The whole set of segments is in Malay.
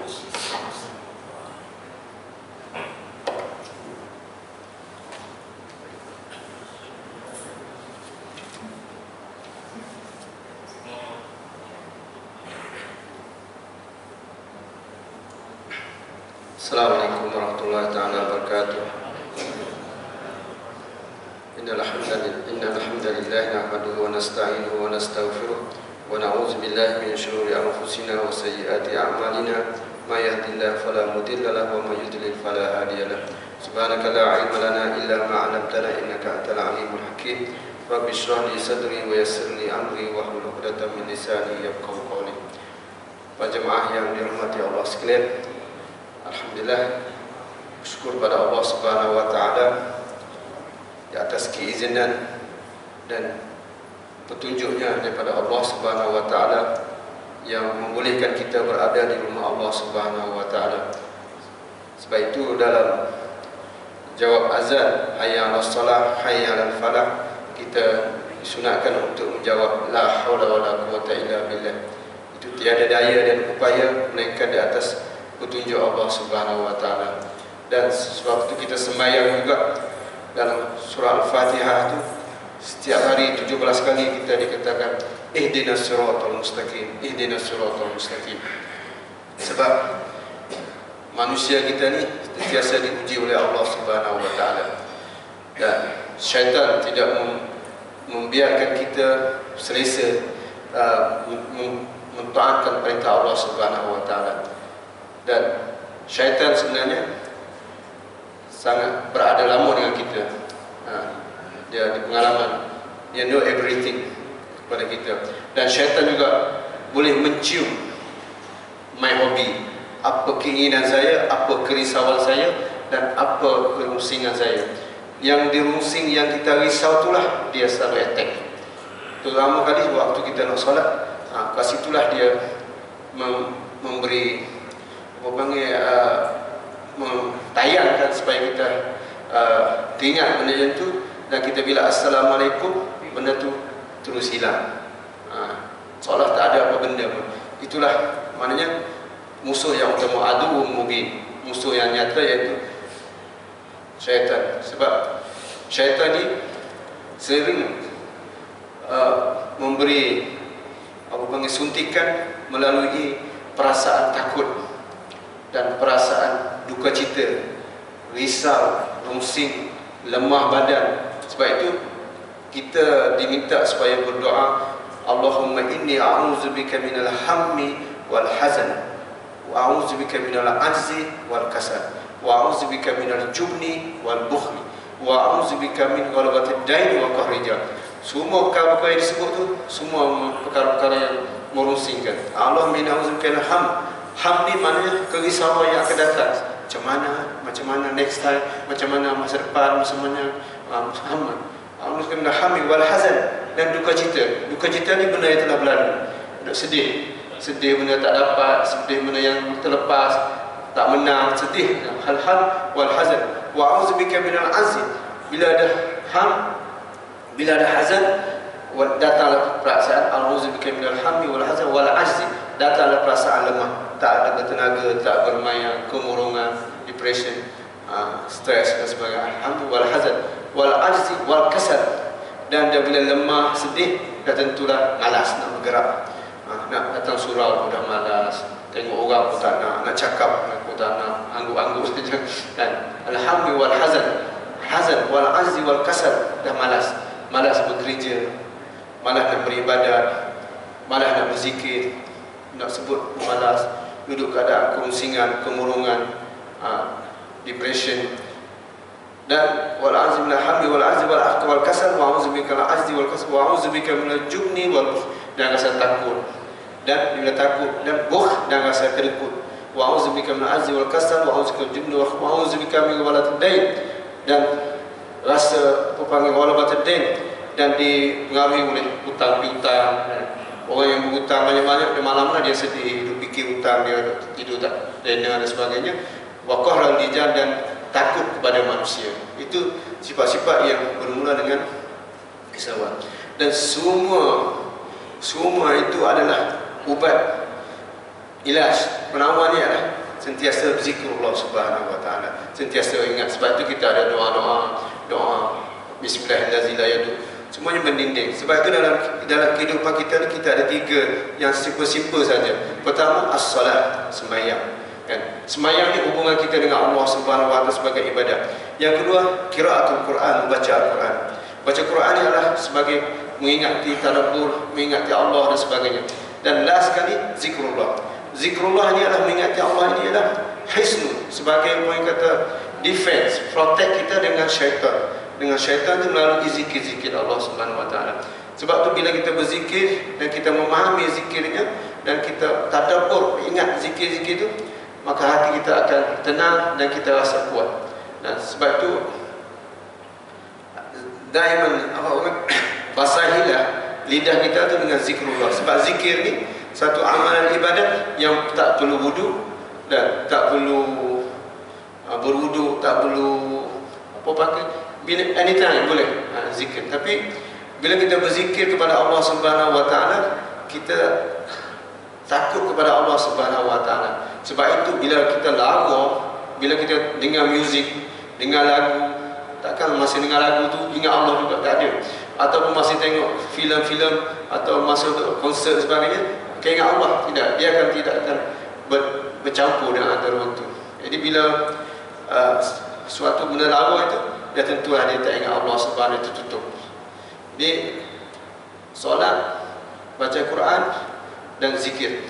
Assalamualaikum warahmatullahi wabarakatuh. Innal hamdalillah nahmaduhu wa nasta'inuhu wa nastaghfiruh wa na'udzu billahi min shururi anfusina wa sayyiati a'malina may yahdihillahu fala mudilla lahu wa may yudlil fala hadiya lahu. Subhanaka la 'ilma lana illa ma 'allamtana innaka antal alimul hakim. Rabbi shrah li sadri wa yassir li amri wahlul 'uqdatam min lisani yafqahu qawli. Para jemaah yang dirahmati Allah sekalian, alhamdulillah, bersyukur pada Allah Subhanahu wa taala di atas keizinan dan petunjuknya daripada Allah Subhanahu wa taala yang membolehkan kita berada di rumah Allah Subhanahu wa taala. Sebab itu dalam jawab azan hayya 'alas shalah hayya 'alal falah, kita disunatkan untuk menjawab la haula wala quwwata illa billah. Itu tiada daya dan upaya melainkan di atas petunjuk Allah Subhanahu wa taala. Dan sebab itu kita sembahyang juga dalam surah Al-Fatihah itu setiap hari 17 kali kita dikatakan ihdinas siratal mustaqim, ihdinas siratal mustaqim. Sebab manusia kita ni sentiasa diuji oleh Allah Subhanahu wa taala. Dan syaitan tidak membiarkan kita selesa mentaatkan perintah Allah Subhanahu wa taala. Dan syaitan sebenarnya sangat berada lama dengan kita. Dia di pengalaman, dia know everything kepada kita. Dan syaitan juga boleh mencium my hobby, apa keinginan saya, apa kerisauan saya, dan apa kerusingan saya. Yang dirusing, yang kita risau itulah dia selalu attack. Terutama kali waktu kita nak solat, kat situlah dia memberi tayangkan supaya kita teringat benda yang tu, dan kita bila assalamualaikum benda tu terus hilang, seolah tak ada apa benda pun. Itulah maknanya musuh yang utama, adu mubin, musuh yang nyata, iaitu syaitan. Sebab syaitan ni sering memberi suntikan melalui perasaan takut dan perasaan duka cita, risau, rungsing, lemah badan. Sebab itu kita diminta supaya berdoa, Allahumma inni a'udzubika minal hammi wal hazan wa a'udzubika minal ajzi wal kasal wa a'udzubika minal jubni wal bukhli wa a'udzubika min ghalabatid daini wa qahrijal. Semua perkara-perkara yang disebut tu semua perkara-perkara yang merungsingkan. Allah min a'udzubika minal ham ni maknanya kerisauan yang akan datang. Macam mana next time, macam mana masa depan, macam mana Muhammad. Allah kena hamil wal hazan, dan duka cita. Duka cita ni benda yang telah berlalu. Sedih benda tak dapat, sedih benda yang terlepas, tak menang, sedih. Hal-hal wal hazan. Wa a'udzubika minal azzi. Bila ada ham, bila ada hazan, datanglah perasaan a'udzubika minal hammi wal hazan wal ajzi. Datanglah perasaan lemah, tak ada bertenaga, tak bermaya, kemurungan, depression, stres dan sebagainya. Alhamdulillah, wal hazan wal ajzi wal kasal. Dan bila lemah, sedih, dah tentulah malas nak bergerak. Nak datang surau pun dah malas, tengok orang pun tak nak cakap pun tak nak, angguk-angguk saja kan. Alhamdulillah, wal hazan wal ajzi wal kasal. Dah malas bekerja, malas nak beribadat, malas nak berzikir, nak sebut malas, duduk keadaan kerungsingan, kemurungan, depression. Dan wal azmi min al-hammi wal azmi wal aqwa wal kasal wa a'udzu bika min al-ajzi wal kasal wa a'udzu bika min al-jubni wal bukhl. Dan rasa takut, dan bila takut dan bukhl, dan rasa kedekut. Wa a'udzu bika min al-ajzi wal kasal wa a'udzu bika min al-jubni wa a'udzu bika min ghalatid dain. Dan rasa ghalabatid dain, dan dipengaruhi oleh hutang piutang. Orang yang berhutang banyak-banyak, dia malam-malam dia sedih, dia fikir hutang, dia tidur tak lena dan sebagainya. Waqah al-rijal, dan takut kepada manusia. Itu sifat-sifat yang bermula dengan kerisauan. Dan semua itu adalah ubat Ilaj, penawannya adalah sentiasa zikrullah subhanahu wa ta'ala, sentiasa ingat. Sebab itu kita ada doa bismillahirrahmanirrahim, semuanya mendinding. Sebab itu dalam kehidupan kita ni, kita ada 3 yang simple saja. Pertama, as-salat, sembahyang. Kan? Sembahyang ni hubungan kita dengan Allah subhanahu wa ta'ala sebagai ibadah. Yang kedua, qiraatul Quran, membaca Al-Quran. Baca Quran ni adalah sebagai mengingati tadabbur, mengingati Allah dan sebagainya. Dan last sekali, zikrullah. Zikrullah ni adalah mengingati Allah, ini adalah hisnu, sebagai orang kata defense, protect kita dengan syaitan. Dengan syaitan itu melalui zikir-zikir Allah Subhanahu wa taala. Sebab tu bila kita berzikir dan kita memahami zikirnya dan kita tadabbur, ingat zikir-zikir itu, maka hati kita akan tenang dan kita rasa kuat. Dan sebab itu daiman basahilah lidah kita tu dengan zikrullah. Sebab zikir ni satu amalan ibadat yang tak perlu wudu dan tak perlu berwudu, tak perlu apa pakai, bila anytime boleh zikir. Tapi bila kita berzikir kepada Allah Subhanahu wa taala, kita takut kepada Allah Subhanahu wa taala. Sebab itu bila kita lawa, bila kita dengar muzik, dengar lagu, takkan masih dengar lagu tu ingat Allah juga, tak ada. Ataupun masih tengok filem-filem atau masuk konsert sebagainya, keingat Allah, tidak, dia akan tidak akan bercampur dengan antara waktu. Jadi bila suatu benda lawa itu, dia tentu dia tak ingat Allah Subhanahu itu tutup. Jadi solat, baca Quran dan zikir.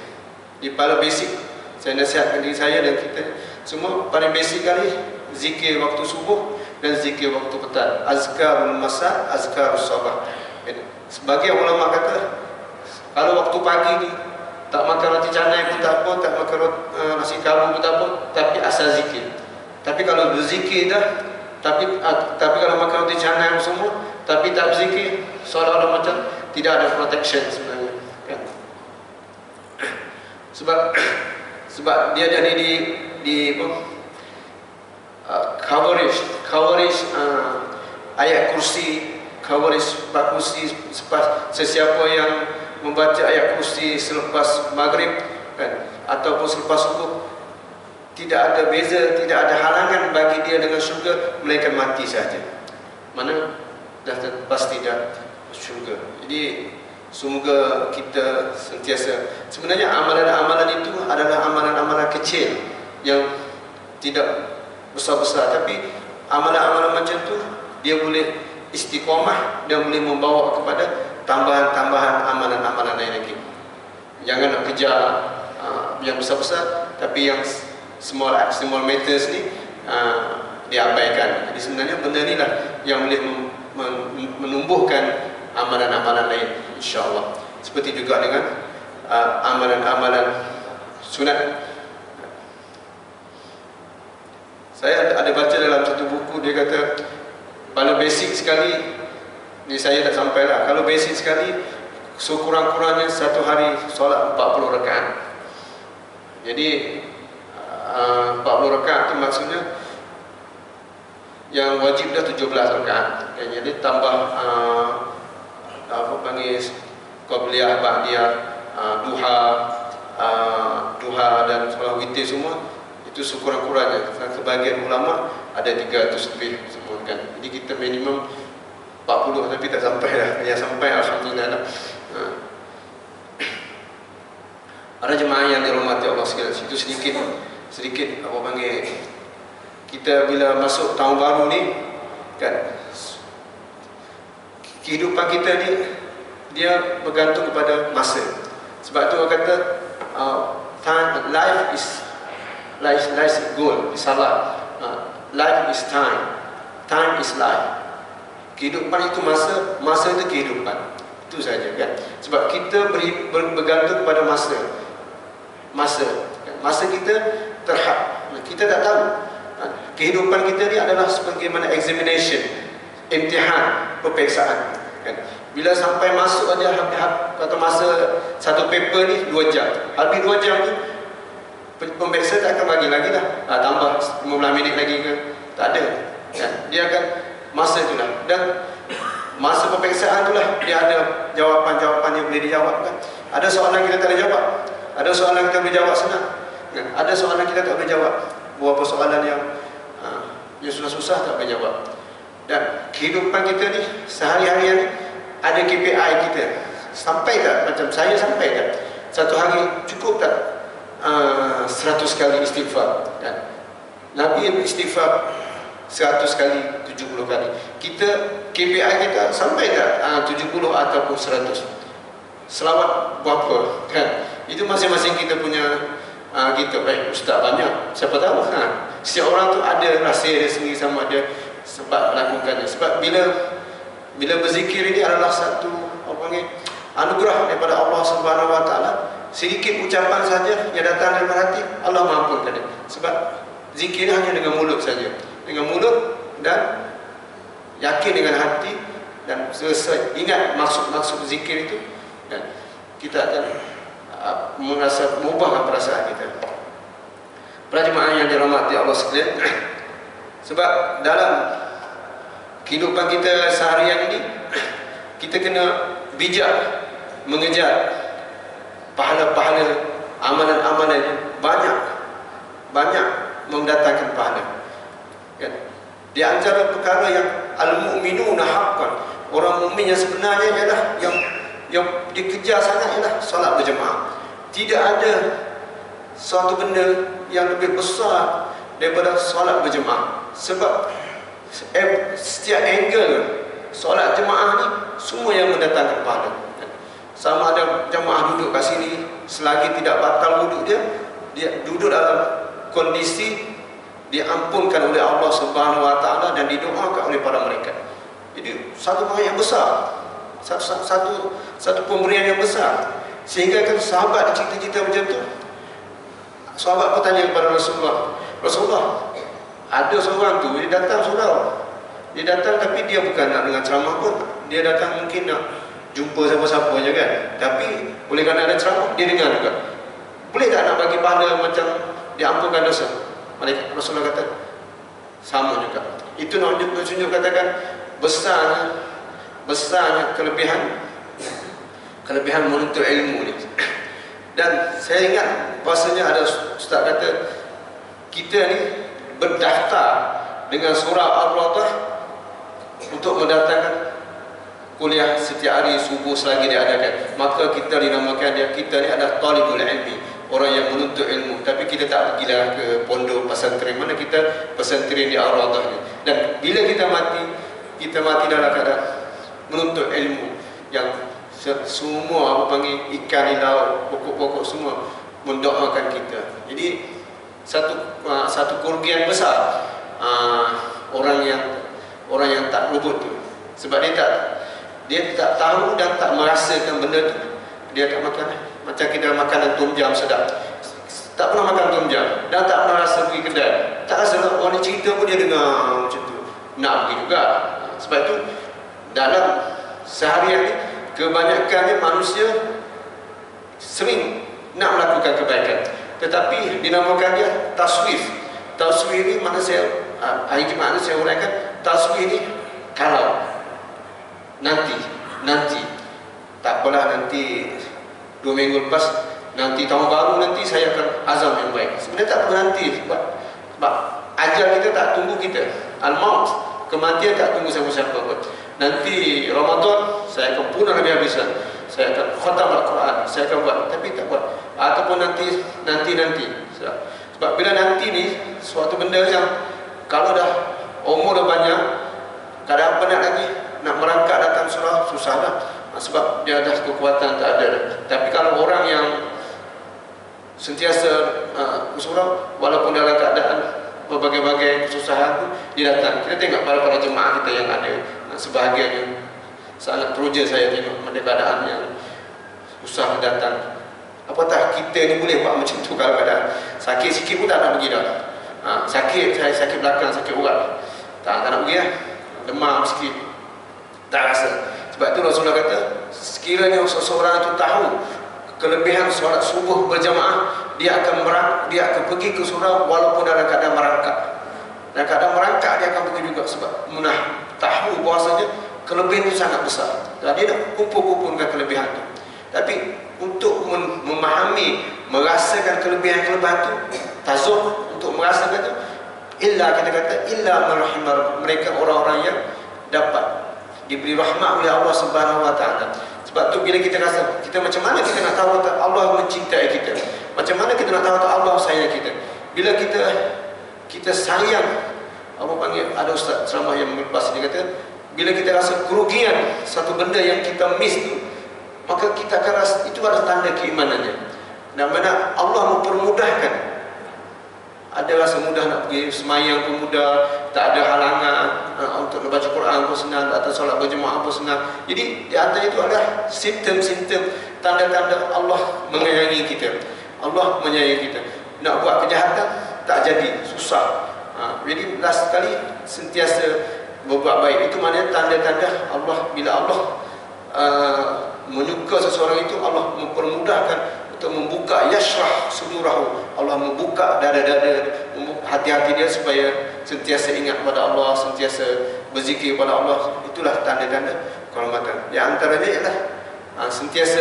Di paling basic, saya nasihatkan diri saya dan kita semua, paling basic kali zikir waktu subuh dan zikir waktu petang. Azkarul masa, azkarus sabah. Sebagai ulama kata, kalau waktu pagi ni tak makan roti canai pun tak apa, tak makan nasi kambing pun tak apa, tapi asal zikir. Tapi kalau berzikir dah, tapi kalau makan roti canai semua, tapi tak berzikir, seolah-olah macam tidak ada protection sebenarnya. Kan? Sebab dia jadi di coverage ayat kursi, coverage bab kursi. Sesiapa yang membaca ayat kursi selepas maghrib, kan, ataupun selepas subuh, tidak ada beza, tidak ada halangan bagi dia dengan syurga, melainkan mati saja. Mana dah pasti dah syurga. Jadi semoga kita sentiasa, sebenarnya amalan-amalan itu adalah amalan-amalan kecil yang tidak besar-besar, tapi amalan-amalan macam tu dia boleh istiqamah dan boleh membawa kepada tambahan-tambahan amalan-amalan lain lagi. Jangan nak kejar yang besar-besar, tapi yang small matters ni diabaikan. Jadi sebenarnya benda ni lah yang boleh menumbuhkan amalan-amalan lain, insya-Allah. Seperti juga dengan amalan-amalan sunat. Saya ada baca dalam satu buku, dia kata paling basic sekali ni, saya dah sampai lah. Kalau basic sekali, sekurang-kurangnya satu hari solat 40 rakaat. Jadi 40 rakaat itu maksudnya yang wajib dah 17 rakaat. Jadi tambah apa panggil qabliyah, ba'diyah, duha dan solat witir semua, itu sekurang-kurangnya. Sebagian ulama ada 300 lebih sebutkan. Jadi kita minimum 40, tapi tak sampai lah. Yang sampai alhamdulillah lah. Ada jemaah yang dirahmati Allah sekalian, itu sedikit apa panggil, kita bila masuk tahun baru ni kan, kehidupan kita ni dia bergantung kepada masa. Sebab tu orang kata life is goal, salah. Life is time is life. Kehidupan itu masa itu kehidupan. Itu saja kan. Sebab kita bergantung kepada masa kita terhad. Kita tak tahu. Kehidupan kita ni adalah sebagaimana examination, imtihan, peperiksaan. Kan? Bila sampai masuk aja, kata masa satu paper ni 2 jam. Habis 2 jam ni pemeriksa tak akan bagi lagi lah. Tambah 15 minit lagi ke? Tak ada. Kan? Dia akan masa itulah. Dan masa peperiksaan itulah dia ada jawapan-jawapan yang boleh dijawab kan. Ada soalan kita tak ada jawab, Ada soalan kita boleh jawab senang. Ada soalan kita tak boleh jawab. Beberapa soalan yang susah-susah tak boleh jawab. Dan kehidupan kita ni sehari-harian ni ada KPI kita. Sampai tak? Macam saya sampai tak? Satu hari cukup tak 100 kali istighfar? Dan Nabi istighfar 100 kali, 70 kali. Kita KPI kita sampai tak 70 ataupun 100? Selawat berapa? Kan? Itu masing-masing kita punya kita. Ustaz banyak, siapa tahu kan? Setiap orang tu ada rahsia dia sendiri sama dia sebab melakukannya. Sebab bila berzikir ini adalah satu anugerah daripada Allah Subhanahu Wa Taala. Sedikit ucapan saja yang datang dari hati, Allah mengampunkan dia. Sebab zikir hanya dengan mulut saja, dengan mulut dan yakin dengan hati dan selesai ingat maksud zikir itu, dan kita akan merasa mengubah perasaan kita. Para jemaah yang dirahmati Allah sekalian, sebab dalam kehidupan kita seharian ini kita kena bijak mengejar pahala-pahala, amalan-amalan yang banyak mendatangkan pahala. Kan? Di antara perkara yang al-mu'minuna haqqan, orang mukmin yang sebenarnya ialah yang dikejar sangat ialah solat berjemaah. Tidak ada suatu benda yang lebih besar daripada solat berjemaah. Sebab setiap angle solat jemaah ni semua yang mendatangkan pahala. Sama ada jemaah duduk kat sini, selagi tidak batal wuduk dia duduk dalam kondisi diampunkan oleh Allah Subhanahu Wa Taala dan didoakan oleh para malaikat. Jadi satu perkara yang besar, satu pemberian yang besar. Sehingga kan sahabat cerita-cerita macam tu. Sahabat bertanya kepada Rasulullah, ada seorang tu dia datang surau. Dia datang tapi dia bukan nak dengar ceramah pun. Dia datang mungkin nak jumpa siapa-siapa je kan. Tapi oleh kerana ada ceramah dia dengar juga. Boleh tak nak bagi pahala macam diampunkan dosa? Rasulullah kata sama juga. Itu nak tunjuk katakan besarnya kelebihan menuntut ilmu ni. Dan saya ingat bahasanya ada ustaz kata kita ni berdaftar dengan surah Al-Baqarah untuk mendatangkan kuliah setiap hari subuh selagi diadakan. Maka kita dinamakan kita ni adalah talibul ilmi, orang yang menuntut ilmu. Tapi kita tak pergilah ke pondok pesantren, mana kita pesantren di Al-Baqarah ni. Dan bila kita mati dalam keadaan menuntut ilmu yang semua ikan di laut, pokok-pokok semua mendoakan kita. Jadi satu kerugian besar orang yang tak luput tu. Sebab dia tak tahu dan tak merasakan benda tu. Dia tak makan. Macam kita makanan tom jam sedap, tak pernah makan tom jam dan tak pernah rasa pergi kedai. Tak rasa lah, orang cerita pun dia dengar macam tu, nak pergi juga. Sebab itu dalam seharian ni kebanyakannya manusia sering nak melakukan kebaikan, tetapi dinamakan dia taswif. Taswif ni mana hari Jumaat ni saya uraikan. Taswif ni kalau nanti tak apalah, nanti 2 minggu lepas, nanti tahun baru nanti saya akan azam yang baik. Sebenarnya tak perlu nanti, sebab ajal kita tak tunggu kita. Al-maut, kematian tak tunggu siapa-siapa pun. Nanti Ramadan saya akan punah habis-habisan, saya akan khatam Al-Quran, saya akan buat, tapi tak buat. Ataupun nanti. Sebab bila nanti ni suatu benda yang kalau dah umur dah banyak, tak ada penat lagi nak merangkak datang surau, susah lah. Sebab dia dah kekuatan tak ada. Tapi kalau orang yang sentiasa surau, walaupun dalam keadaan berbagai-bagai kesusahan tu, dia datang. Kita tengok para jemaah kita yang ada, sebahagian yang sangat teruja saya tengok pada keadaan yang susah datang. Apatah kita ni boleh buat macam tu kalau keadaan sakit sikit pun tak nak pergi dah. Sakit belakang, sakit urat, tak nak pergi lah. Demam sikit, tak rasa. Sebab itu Rasulullah kata, sekiranya seseorang itu tahu kelebihan solat subuh berjamaah, dia akan pergi ke surau walaupun dalam keadaan merangkak. Dalam keadaan merangkak dia akan pergi juga, sebab tahu bahasanya kelebihan itu sangat besar. Dan dia nak kumpul-kumpulkan kelebihan itu. Tapi untuk memahami, merasakan kelebihan-kelebihan itu, tazuk untuk merasakan itu, illa, kita kata illa man rahimah, mereka orang-orang yang dapat diberi rahmat oleh Allah Subhanahu wa taala. Sebab tu bila kita rasa, kita macam mana kita nak tahu Allah mencintai kita? Macam mana kita nak tahu Allah sayang kita? Bila kita sayang, apa panggil, ada ustaz ceramah yang melepas, dia kata bila kita rasa kerugian satu benda yang kita miss tu, maka kita akan rasa itu adalah tanda keimanannya. Dan mana Allah mempermudahkan, ada rasa mudah nak pergi semayang pun mudah, tak ada halangan, untuk baca Quran pun senang, atau solat berjemaah pun senang. Jadi di antara itu adalah simptom-simptom, tanda-tanda Allah menyayangi kita. Allah menyayangi kita. Nak buat kejahatan tak jadi, susah. Jadi last sekali sentiasa berbuat baik. Itu maknanya tanda-tanda Allah. Bila Allah menyuka seseorang itu, Allah mempermudahkan untuk membuka yashrah sudurahu, Allah membuka dada-dada, hati-hati dia supaya sentiasa ingat pada Allah, sentiasa berzikir pada Allah. Itulah tanda-tanda kehormatan. Di antaranya ialah sentiasa,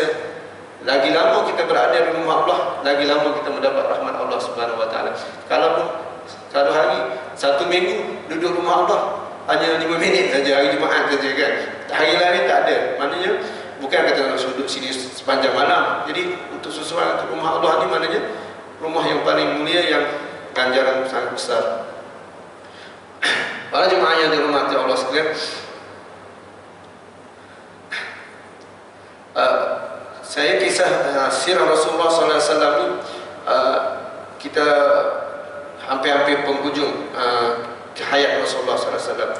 lagi lama kita berada di rumah Allah, lagi lama kita mendapat rahmat Allah Subhanahu wa taala. Kalaupun satu hari, satu minggu duduk rumah Allah hanya 5 minit saja, hari Jumaat saja kan, hari lain tak ada, maknanya bukan kata nak duduk sini sepanjang malam. Jadi untuk sesuatu, untuk rumah Allah ni maknanya rumah yang paling mulia, yang ganjaran sangat besar. Para jemaah yang dirahmati Allah sekalian, saya kisah sirah Rasulullah SAW ni, kita hampir-hampir penghujung hayat Rasulullah SAW.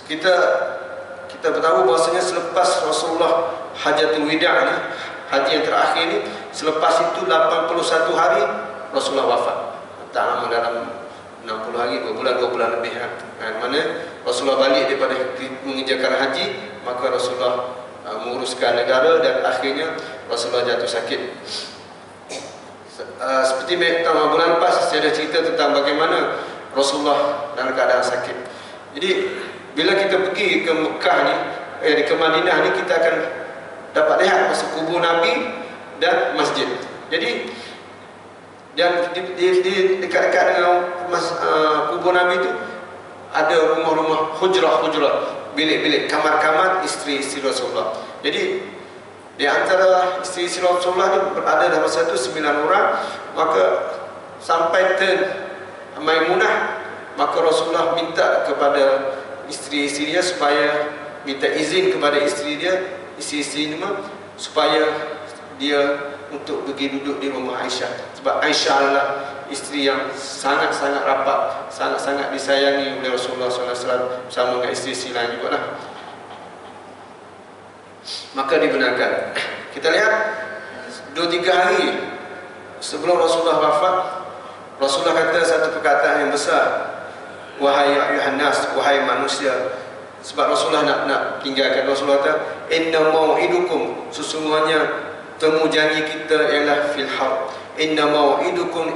Kita bertahu bahasanya selepas Rasulullah Hajatul Wida' ni, haji yang terakhir ni, selepas itu 81 hari Rasulullah wafat. Tak lama, dalam 60 hari, 2 bulan lebih. Mana Rasulullah balik daripada mengerjakan haji, maka Rasulullah menguruskan negara, dan akhirnya Rasulullah jatuh sakit. Seperti bulan lepas saya ada cerita tentang bagaimana Rasulullah dalam keadaan sakit. Jadi bila kita pergi ke Mekah ni, ke Madinah ni, kita akan dapat lihat masa kubur Nabi dan masjid. Jadi dan di dekat-dekat dengan kubur Nabi itu ada rumah-rumah, hujrah-hujrah, bilik-bilik, kamar-kamar isteri-isteri Rasulullah. Jadi di antara isteri-isteri Rasulullah ni berada dalam masa itu 9 orang. Maka sampai turn Maimunah, maka Rasulullah minta kepada isteri-isterinya supaya minta izin kepada isteri dia, isteri-isteri ini, supaya dia untuk pergi duduk di rumah Aisyah. Sebab Aisyah adalah isteri yang sangat-sangat rapat, sangat-sangat disayangi oleh Rasulullah SAW, bersama dengan isteri-isteri lain juga lah. Maka dibenarkan. Kita lihat 2-3 hari sebelum Rasulullah wafat, Rasulullah kata satu perkataan yang besar, wahai ayuhan nas, wahai manusia. Sebab Rasulullah nak tinggalkan, Rasulullah kata, inna mau'idukum, sesungguhnya temu janji kita ialah fil haud, inna mau'idukum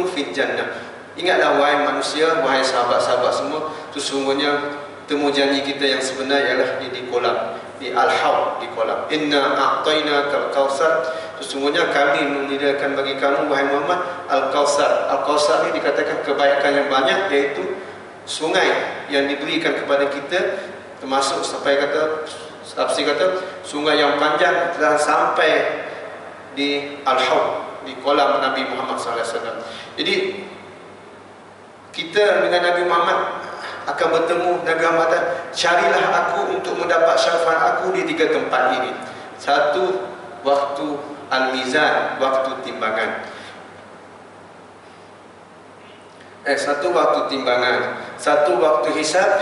fil jannah. Ingatlah wahai manusia, wahai sahabat-sahabat semua, sesungguhnya temu janji kita yang sebenar ialah di kolam, di al-haud, di kolam. Inna a'tainakal kautsar, sesungguhnya kami menyediakan bagi kamu wahai Muhammad al-kautsar. Al-kautsar ini dikatakan kebaikan yang banyak, iaitu sungai yang diberikan kepada kita, termasuk sampai kata tafsir kata sungai yang panjang dan sampai di al-haud, di kolam Nabi Muhammad SAW. Jadi kita dengan Nabi Muhammad akan bertemu. Nabi Muhammad kata, carilah aku untuk mendapat syafaat aku di 3 tempat ini. Satu, waktu al-mizan, waktu timbangan. Satu waktu timbangan, satu waktu hisab,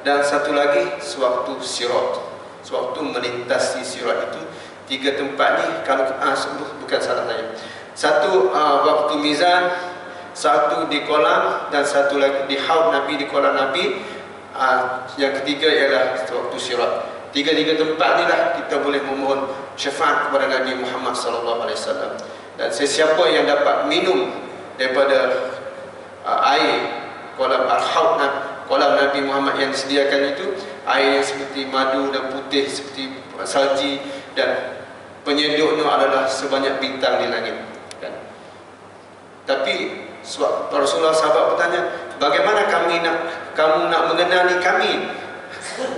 dan satu lagi sewaktu sirat, sewaktu melintasi sirat. Itu 3 tempat ni, kalau bukan salah saya. Satu waktu mizan, satu di kolam, dan satu lagi di haud Nabi, di kolam Nabi. Yang ketiga ialah waktu sirat. 3 tempat ni lah kita boleh memohon syafaat kepada Nabi Muhammad SAW. Dan sesiapa yang dapat minum daripada air kolam al-haud, kolam Nabi Muhammad yang disediakan itu, air yang seperti madu dan putih seperti salji, dan penyeduknya adalah sebanyak bintang di langit, kan? Tapi Rasulullah sahabat bertanya, bagaimana kamu nak mengenali kami,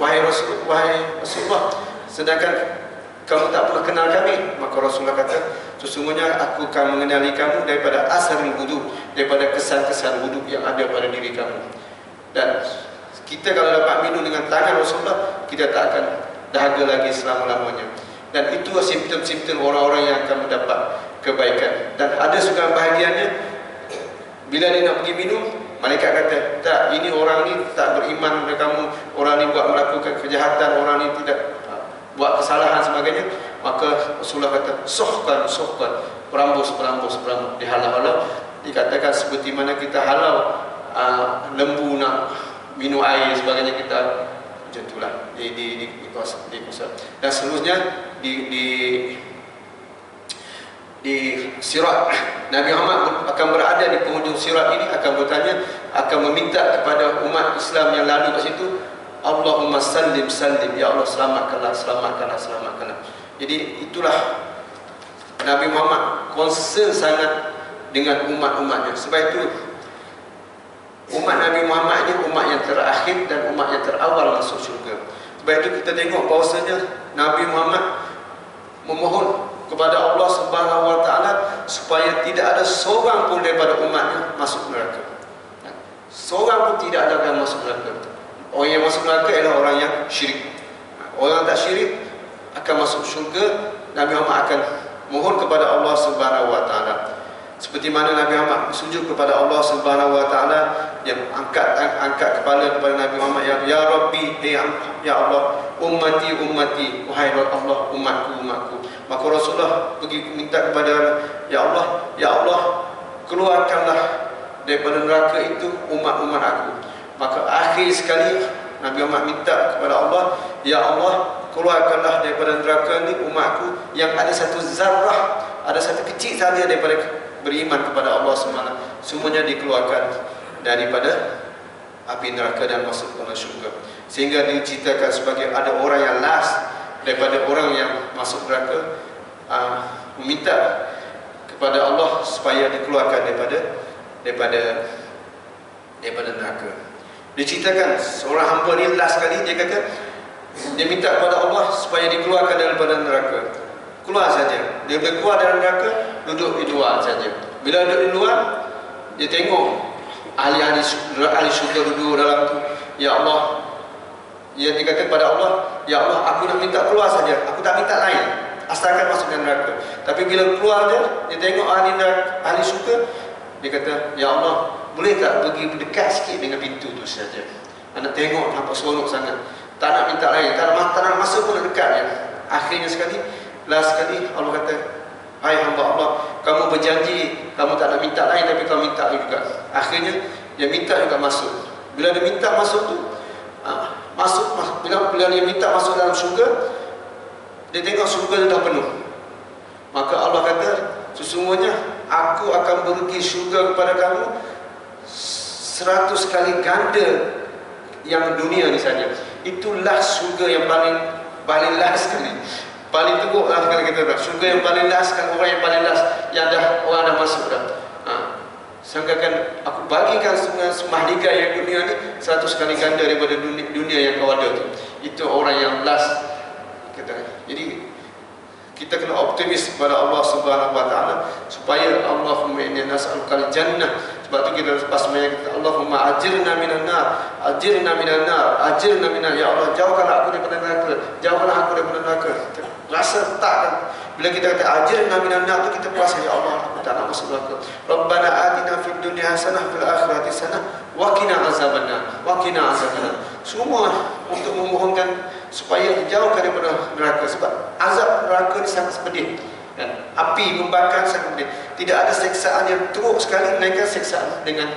wahai Rasulullah, sedangkan kamu tak pernah kenal kami? Maka Rasulullah kata, sesungguhnya aku akan mengenali kamu daripada asarul wudhu, daripada kesan-kesan wudhu yang ada pada diri kamu. Dan kita kalau dapat minum dengan tangan Rasulullah, kita tak akan dahaga lagi selama-lamanya. Dan itu simptom-simptom orang-orang yang akan mendapat kebaikan. Dan ada seorang bahagiannya, bila dia nak pergi minum, malaikat kata, tak, ini orang ni tak beriman kepada kamu, orang ni buat melakukan kejahatan, orang ni tidak buat kesalahan sebagainya. Maka Rasulullah kata, sohkan, perambus, dihalau-halau. Dikatakan seperti mana kita halau lembu nak minum air sebagainya, kita macam itulah di pusat. Dan seterusnya di sirat, Nabi Muhammad akan berada di penghujung sirat ini, akan bertanya, akan meminta kepada umat Islam yang lalu kat situ, Allahumma sallim, ya Allah, selamatkanlah. Jadi itulah Nabi Muhammad concern sangat dengan umat-umatnya. Sebab itu umat Nabi Muhammad ini umat yang terakhir dan umat yang terawal masuk syurga. Sebab itu kita tengok bahawasanya Nabi Muhammad memohon kepada Allah Subhanahu wa taala supaya tidak ada seorang pun daripada umatnya masuk neraka. Seorang pun tidak ada yang masuk neraka. Orang yang masuk neraka ialah orang yang syirik. Orang yang tak syirik akan masuk syurga. Nabi Muhammad akan mohon kepada Allah Subhanahu wa taala. Seperti mana Nabi Muhammad sujud kepada Allah Subhanahu wa taala, yang angkat kepala kepada Nabi Muhammad, ya Rabbi, ya Allah, ummati, wahai Allah, umatku. Maka Rasulullah pergi minta kepada ya Allah, keluarkanlah daripada neraka itu umat-umat aku. Maka akhir sekali Nabi Muhammad minta kepada Allah, ya Allah, keluarkanlah daripada neraka ini umatku yang ada satu zarrah, ada satu kecil saja daripada beriman kepada Allah SWT. Semuanya dikeluarkan daripada api neraka dan masuk ke dalam syurga. Sehingga diceritakan sebagai ada orang yang last daripada orang yang masuk neraka, meminta kepada Allah supaya dikeluarkan daripada neraka. Diceritakan seorang hamba ni last kali dia kata, dia minta kepada Allah supaya dikeluarkan daripada neraka. Keluar saja. Dia keluar dari neraka, duduk di luar saja. Bila duduk di luar, dia tengok ahli syurga duduk dalam tu. Ya Allah, dia kata kepada Allah, ya Allah, aku nak minta keluar saja, aku tak minta lain, asalkan masuk ke neraka. Tapi bila keluar dia tengok ahli syurga, dia kata, ya Allah, boleh tak pergi dekat sikit dengan pintu tu saja. Nak tengok, nampak seronok sangat, tak nak minta lain, tak nak masuk pun nak dekat ya. Akhirnya last sekali Allah kata, hai hamba Allah, kamu berjanji kamu tak nak minta lain, tapi kamu minta juga. Akhirnya dia minta juga masuk. Bila dia minta masuk tu, bila dia minta masuk dalam syurga, dia tengok syurga dah penuh. Maka Allah kata, sesungguhnya aku akan beri syurga kepada kamu 100 kali ganda yang dunia ni saja. Itulah syurga yang paling last sekali, paling teruk lah kalau kita tahu. Syurga yang paling last kan, orang yang paling last, yang orang dah masuk dah. Sangkakan aku bagikan semahliga yang dunia ni 100 kali ganda daripada dunia yang kau ada tu. Itu orang yang last kita. Jadi kita kena optimis kepada Allah Subhanahu wa taala supaya Allahumma inni nas'aluka al-jannah. Sebab tu kita lepas sembahyang kita, Allahumma ajirna minan nar, ya Allah, jauhkanlah aku daripada neraka, rasa tak kan. Bila kita kata ajirna minan nar tu, kita puas, ya Allah, aku tak nak masuk neraka. Rabbana atina fid dunya hasanah fil akhirati hasanah wa qina azabannar. Semua untuk memohonkan supaya dijauhkan daripada neraka. Sebab azab neraka ni sangat pedih, dan api membakar sangat pedih. Tidak ada seksaan yang teruk sekali melainkan seksaan dengan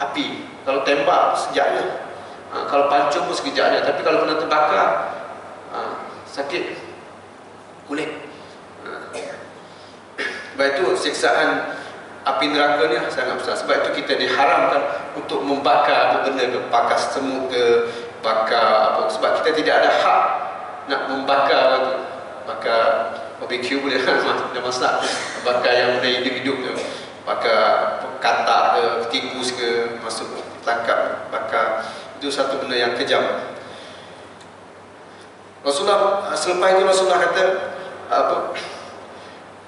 api. Kalau tembak sekejapnya, kalau pancung pun sekejapnya, tapi kalau kena terbakar, sakit kulit. Sebab itu seksaan api neraka ni sangat besar. Sebab itu kita diharamkan untuk membakar apa benda ke, bakar semut ke, bakar apa. Sebab kita tidak ada hak nak membakar barbecue boleh dia masak, bakar yang boleh hidup-hidup tu, bakar katak ke, tikus ke, masuk tangkap, bakar. Itu satu benda yang kejam. Rasulullah selepas itu Rasulullah kata apa?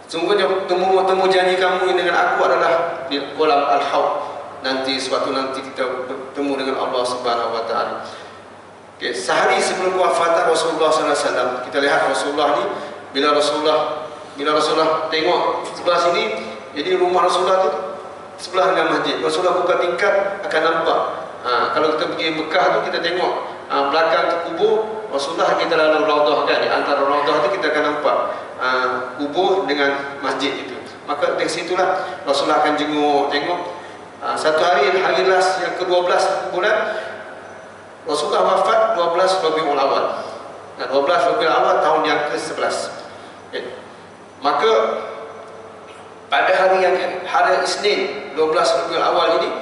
Sungguhnya temu janji kamu dengan aku adalah di kolam Al-Haud. Nanti suatu nanti kita bertemu dengan Allah Subhanahu wa taala. Okay, sehari sebelum wafat Rasulullah sallallahu alaihi wasallam, kita lihat Rasulullah ni bila Rasulullah tengok sebelah sini, jadi rumah Rasulullah tu sebelah dengan masjid. Rasulullah buka tingkap akan nampak. Kalau kita pergi Mekah tu kita tengok belakang tu kubur Rasulullah, kita lalu raudhah kan, di antara raudhah tu kita akan nampak kubur dengan masjid itu. Maka dari situlah Rasulullah akan tengok. Satu hari las yang ke-12 bulan Rasulullah wafat 12 Rabiul Awal. 12 Rabiul Awal tahun yang ke-11. Okay. Maka pada hari Isnin 12 Rabiul Awal ini,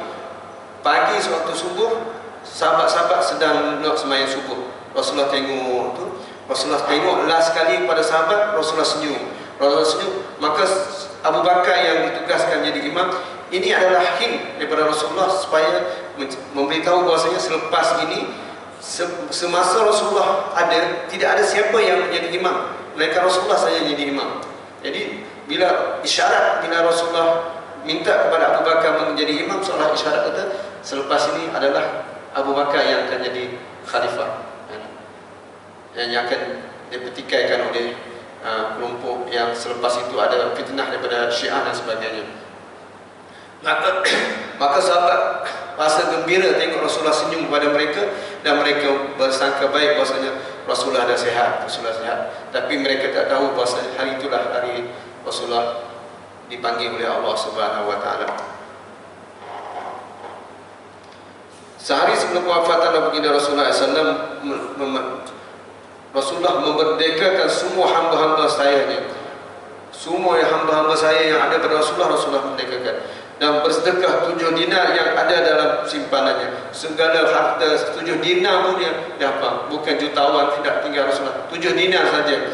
pagi sewaktu subuh, sahabat-sahabat sedang nak sembahyang subuh. Rasulullah tengok tu, Rasulullah tengok last kali pada sahabat, Rasulullah senyum. Maka Abu Bakar yang ditugaskan jadi imam, ini adalah hint daripada Rasulullah supaya memberitahu bahasanya selepas ini, semasa Rasulullah ada, tidak ada siapa yang menjadi imam, melainkan Rasulullah saja jadi imam. Jadi bila Rasulullah minta kepada Abu Bakar menjadi imam, seolah isyarat kata selepas ini adalah Abu Bakar yang akan jadi khalifah, yang akan dipertikaikan oleh kelompok yang selepas itu ada fitnah daripada Syiah dan sebagainya. Maka sahabat rasa gembira tengok Rasulullah senyum kepada mereka, dan mereka bersangka baik bahasanya Rasulullah dah sihat, Tapi mereka tak tahu bahawa hari itulah hari Rasulullah dipanggil oleh Allah Subhanahu wa taala. Sehari sebelum wafatan baginda Rasulullah SAW, Rasulullah memerdekakan semua hamba-hamba sayanya. Semua hamba-hamba saya yang ada pada Rasulullah merdekakan. Dan bersedekah 7 dinar yang ada dalam simpanannya. Segala harta 7 dinar pun dia apa? Bukan jutawan, tidak tinggal Rasulullah. 7 dinar saja.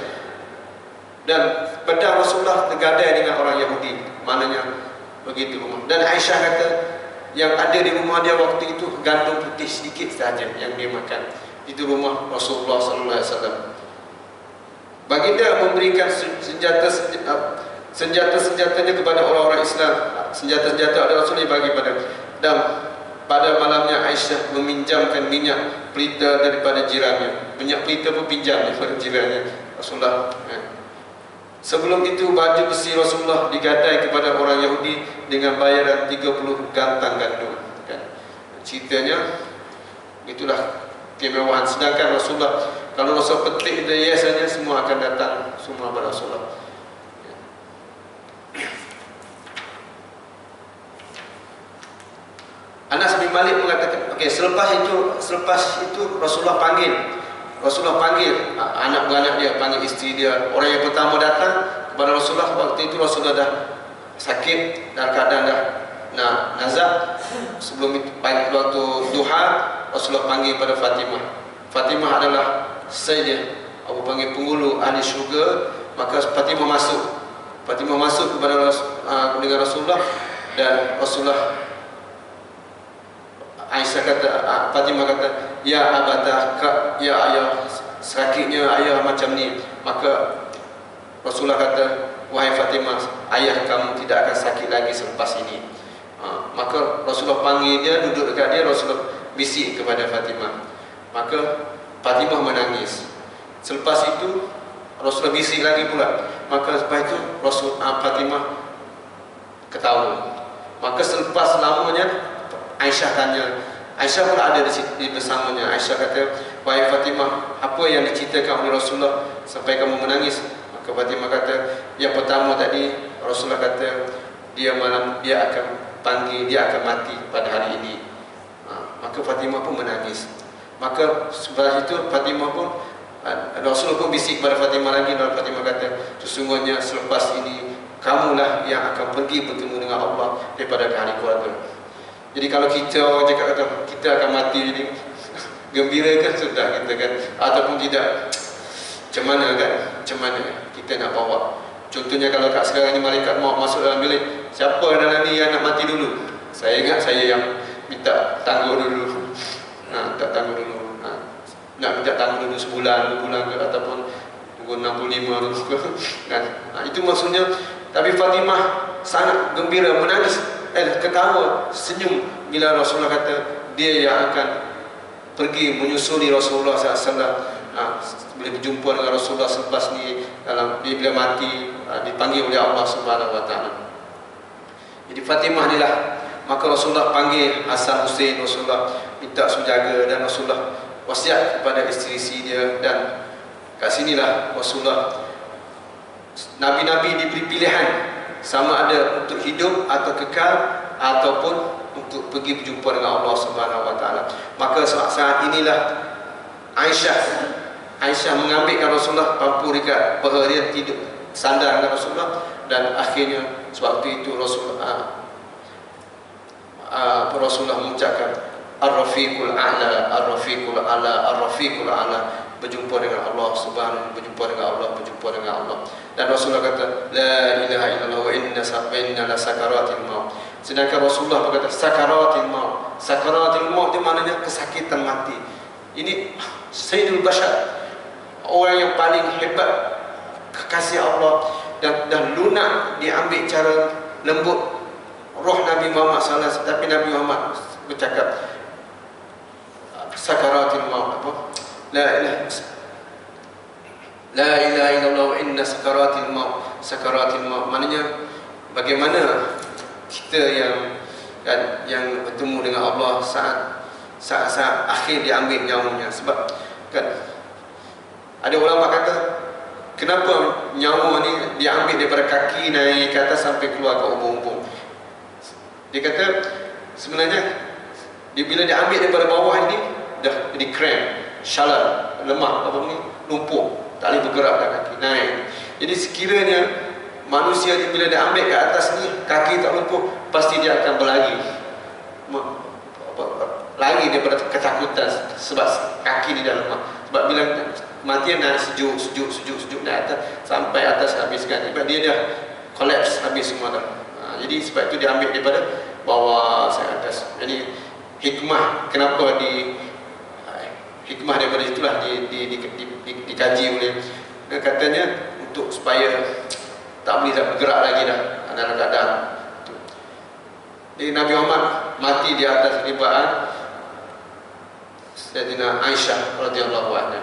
Dan pedang Rasulullah tergadai dengan orang Yahudi. Maknanya begitu rumah. Dan Aisyah kata yang ada di rumah dia waktu itu gandum putih sedikit saja yang dia makan. Itu rumah Rasulullah sallallahu alaihi wasallam. Baginda memberikan senjata-senjatanya kepada orang-orang Islam. Senjata-senjata ada Rasulullah bagi pada. Dan pada malamnya Aisyah meminjamkan minyak pelita daripada jirannya. Minyak pelita pun pinjam daripada jirannya Rasulullah. Sebelum itu baju besi Rasulullah digadai kepada orang Yahudi dengan bayaran 30 gantang gandum. Ceritanya itulah kemewahan. Sedangkan Rasulullah, kalau Rasulullah petik dia saja, semua akan datang semua kepada Rasulullah. Anas bin Malik mengatakan, selepas itu Rasulullah panggil anak beranak dia, panggil isteri dia. Orang yang pertama datang kepada Rasulullah waktu itu Rasulullah dah sakit, dalam keadaan dah nazar. Sebelum itu waktu duha, Rasulullah panggil pada Fatimah adalah Sayyidah, Abu panggil penghulu ahli syurga. Maka Fatimah masuk kepada dengan Rasulullah, dan Rasulullah, Aisyah kata, Fatimah kata, ya abatah, ya ayah, sakitnya ayah macam ni. Maka Rasulullah kata, wahai Fatimah, ayah kamu tidak akan sakit lagi selepas ini. Maka Rasulullah panggil dia, duduk dekat dia, Rasulullah bisik kepada Fatimah. Maka Fatimah menangis. Selepas itu Rasulullah bisik lagi pula. Maka selepas itu Fatimah ketawa. Maka selepas lamanya Aisyah tanya, Aisyah pun ada di bersamanya. Aisyah kata, wahai Fatimah, apa yang diceritakan oleh Rasulullah sampai kamu menangis? Maka Fatimah kata, yang pertama tadi Rasulullah kata dia akan panggil, dia akan mati pada hari ini. Maka Fatimah pun menangis. Maka setelah itu Fatimah pun, Rasulullah pun bisik kepada Fatimah lagi, dan Fatimah kata, sesungguhnya selepas ini kamulah yang akan pergi bertemu dengan Allah daripada hari keluarga. Jadi kalau kita orang cakap kata kita akan mati ini, gembira kan sudah kita kan, ataupun tidak, macam mana kan, macam mana. kita nak bawa. Contohnya kalau kat sekarang ni malaikat maut masuk dalam bilik, siapa dalam ni yang nak mati dulu? Saya ingat saya yang minta tangguh dulu. Minta tangguh dulu. Nak minta tangguh dulu sebulan, 2 bulan ke, ataupun tunggu 65 dulu ke. Kan? Itu maksudnya. Tapi Fatimah sangat gembira, menangis, ketawa, senyum bila Rasulullah kata dia yang akan pergi menyusuli Rasulullah SAW. Boleh berjumpa dengan Rasulullah selepas ni, dalam dia bila mati dipanggil oleh Allah Subhanahu Wa Taala. Jadi Fatimah ni lah, maka Rasulullah panggil Hasan Hussein, Rasulullah minta sujaga, dan Rasulullah wasiat kepada isteri-isteri dia. Dan kat sinilah Rasulullah, Nabi-Nabi diberi pilihan sama ada untuk hidup atau kekal, ataupun untuk pergi berjumpa dengan Allah Subhanahu Wa Taala. Maka saat inilah Aisyah mengambilkan Rasulullah, pampu dekat peha dia, tidur sandar dengan Rasulullah. Dan akhirnya sewaktu itu Rasulullah mengucapkan Ar-Rafiqul A'la, Ar-Rafiqul A'la, Ar-Rafiqul A'la, berjumpa dengan Allah Subhanahu, berjumpa dengan Allah, berjumpa dengan Allah. Dan Rasulullah kata la ilaha illallah wa inna la sakaratil maut. Sedangkan Rasulullah berkata sakaratil maut. Sakaratil maut itu maknanya kesakitan mati. Ini Sayyidul Bashar, orang yang paling hebat, kekasih Allah, dan lunak diambil cara lembut roh Nabi Muhammad SAW. Tapi Nabi Muhammad bercakap sakaratil maut, apa? La ilaha illallah wa inna sakaratil maut. Sakaratil maut maknanya bagaimana kita yang bertemu dengan Allah saat akhir diambil nyawanya. Sebab kan ada ulama kata, kenapa nyawa ni diambil daripada kaki naik ke atas sampai keluar ke ubun-ubun. Dia kata sebenarnya bila diambil daripada bawah ni dah jadi cramp, shalal, lemah, apa ni, lumpuh, tak boleh bergerak dah kaki naik. Jadi sekiranya manusia ni bila diambil ke atas ni kaki tak lumpuh, pasti dia akan berlari, lari daripada ketakutan sebab kaki ni dah lemah. Sebab bila mati naik sejuk naik atas sampai atas habiskan, sebab dia dah collapse habis semua dah. Jadi sebab itu dia ambil daripada bawah sampai atas. Jadi hikmah kenapa hikmah daripada itulah dikaji oleh, katanya untuk supaya tak boleh bergerak lagi dah dalam keadaan itu. Jadi Nabi Muhammad mati di atas ribaan Sayyidina Aisyah radhiyallahu anha.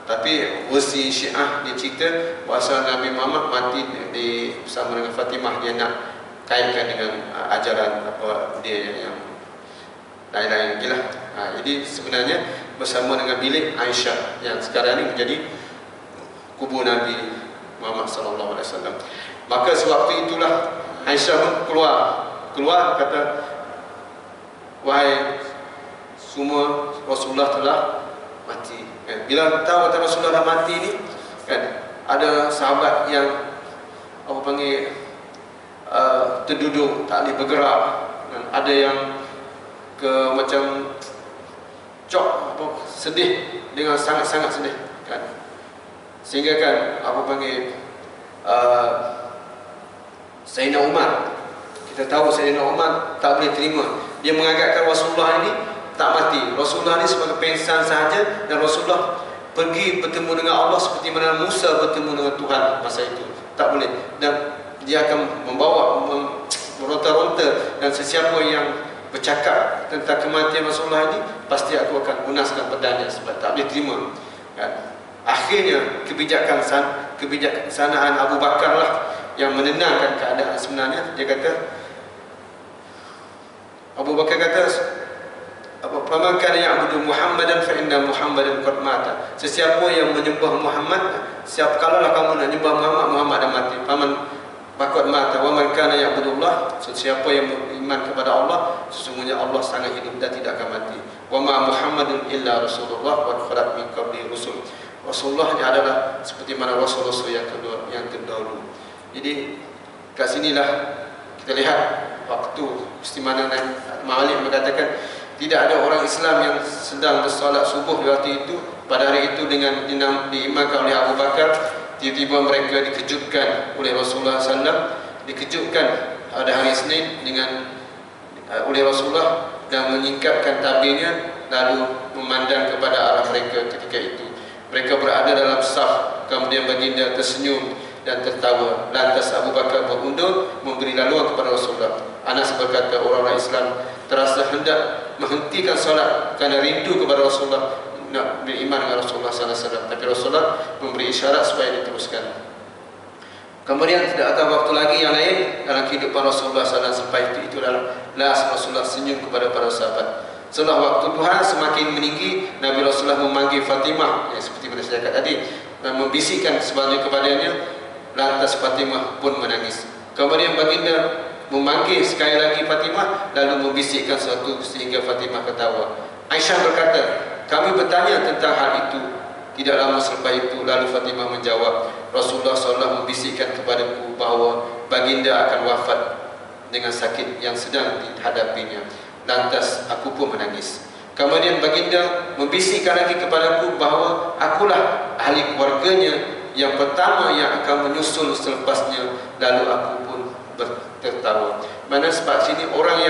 Tapi versi Syiah dia cerita bahawa Nabi Muhammad mati bersama dengan Fatimah. Dia nak kaitkan dengan ajaran apa dia yang lain-lain lagi lah. Jadi sebenarnya bersama dengan bilik Aisyah yang sekarang ni menjadi kubur Nabi Muhammad sallallahu alaihi wasallam. Maka sewaktu itulah Aisyah pun keluar kata, wahai semua, Rasulullah telah mati. Bila tahu kata Rasulullah dah mati ni, kan ada sahabat yang apa panggil terduduk, tak boleh bergerak, dan ada yang macam sedih, dengan sangat-sangat sedih, kan. Sehingga kan apa panggil Sayyidina Umar, kita tahu Sayyidina Umar tak boleh terima. Dia menganggapkan Rasulullah ini tak mati. Rasulullah ini sebagai pengsan sahaja, dan Rasulullah pergi bertemu dengan Allah seperti mana Musa bertemu dengan Tuhan masa itu. Tak boleh. Dan dia akan membawa meronta-ronta, dan sesiapa yang bercakap tentang kematian Rasulullah ini, pasti aku akan punaskan pedangnya, sebab tak boleh terima, kan. Akhirnya kebijaksanaan Abu Bakar lah yang menenangkan keadaan sebenarnya. Dia kata, Abu Bakar kata, "Faman kana ya'budu Muhammadan fa inna Muhammadan qad mata." Sesiapa yang menyembah Muhammad, kalaulah kamu nak menyembah Muhammad, Muhammad dah mati. Faman qad mata wa man kana ya'budullah, sesiapa yang beriman kepada Allah, sesungguhnya Allah sangat hidup dan tidak akan mati. Wa ma Muhammadun illa Rasulullah wa khalat min qabli rusul. Rasulullah ini adalah seperti mana Rasul-Rasul yang terdahulu. Jadi kat sinilah kita lihat waktu Istimana Malik mengatakan, tidak ada orang Islam yang sedang bersolat subuh di waktu itu, pada hari itu, dengan diimamkan oleh Abu Bakar, tiba-tiba mereka dikejutkan oleh Rasulullah SAW, dikejutkan pada hari Isnin oleh Rasulullah dan menyingkapkan tabirnya, lalu memandang kepada arah mereka ketika itu. Mereka berada dalam saf, kemudian baginda tersenyum dan tertawa. Lantas Abu Bakar berundur memberi laluan kepada Rasulullah. Anas berkata, orang-orang Islam terasa hendak menghentikan solat kerana rindu kepada Rasulullah, nak beriman dengan Rasulullah SAW. Tapi Rasulullah memberi isyarat supaya diteruskan. Kemudian tidak ada waktu lagi yang lain dalam kehidupan Rasulullah SAW. Sampai itu adalah last Rasulullah senyum kepada para sahabat. Setelah waktu duha semakin meninggi, Nabi Rasulullah memanggil Fatimah, seperti mana saya kata tadi, dan membisikkan sebanyak kepadanya. Lantas Fatimah pun menangis. Kemudian baginda memanggil sekali lagi Fatimah, lalu membisikkan sesuatu sehingga Fatimah ketawa. Aisyah berkata, kami bertanya tentang hal itu tidak lama selepas itu. Lalu Fatimah menjawab, Rasulullah SAW membisikkan kepadaku bahawa baginda akan wafat dengan sakit yang sedang dihadapinya. Lantas aku pun menangis. Kemudian baginda membisikkan lagi kepadaku bahawa akulah ahli keluarganya yang pertama yang akan menyusul selepasnya. Lalu aku pun tertawa. Mana sebab sini orang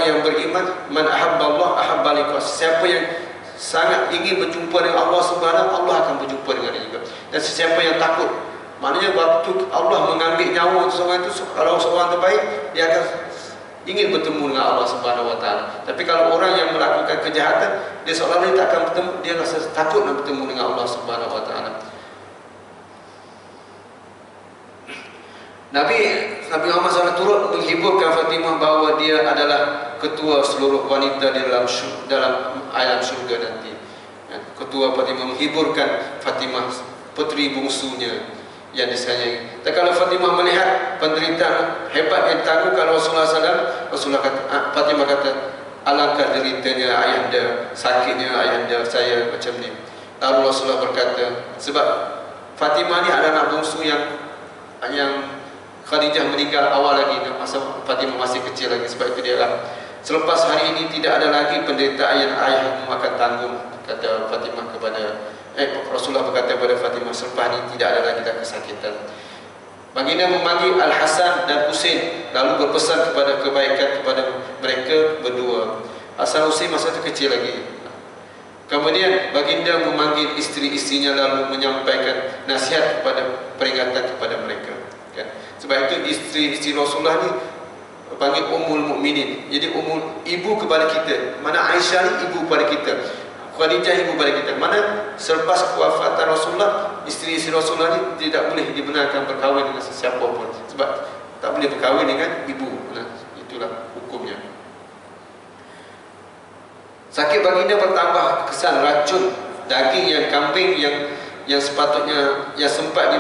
yang beriman, man ahabballah ahabba liqa. Siapa yang sangat ingin berjumpa dengan Allah Subhanahu, Allah akan berjumpa dengan dia juga. Dan sesiapa yang takut, maknanya waktu Allah mengambil nyawa seseorang itu, kalau seorang terbaik, dia akan ingin bertemu dengan Allah Subhanahu Wa Taala. Tapi kalau orang yang melakukan kejahatan, dia seolah-olah tak akan bertemu, dia rasa takut nak bertemu dengan Allah Subhanahu Wa Taala. Nabi Muhammad SAW turut menghiburkan Fatimah bahawa dia adalah ketua seluruh wanita di dalam alam syurga nanti. Ketua Fatimah menghiburkan Fatimah, puteri bungsunya yang disayangi. Dan kalau Fatimah melihat penderitaan hebat yang ditanggung kalau Rasulullah SAW, Fatimah kata, alangkah deritanya ayahanda, sakitnya ayahanda saya macam ni. Lalu Rasulullah berkata, sebab Fatimah ni adalah anak bungsu yang Khadijah meninggal awal lagi, masa Fatimah masih kecil lagi. Sebab itu dia lah, selepas hari ini tidak ada lagi penderitaan yang ayahmu akan tanggung, kata Fatimah kepada Rasulullah berkata kepada Fatimah, selepas ini tidak ada lagi dah kesakitan. Baginda memanggil Al-Hasan dan Husain, lalu berpesan kepada kebaikan kepada mereka berdua. Hasan Husain masa itu kecil lagi. Kemudian baginda memanggil isteri-isterinya, lalu menyampaikan nasihat kepada peringatan kepada mereka. Kan? Sebab itu isteri Rasulullah ni panggil Ummul Mukminin. Jadi ibu kepada kita. Mana Aisyah ni ibu kepada kita, Khadijah ibu kepada kita. Mana selepas kewafatan Rasulullah, isteri-isteri Rasulullah ni tidak boleh dibenarkan berkahwin dengan sesiapa pun. Sebab tak boleh berkahwin dengan ibu. Nah, itulah hukumnya. Sakit baginda bertambah kesan racun daging yang kambing yang sepatutnya yang sempat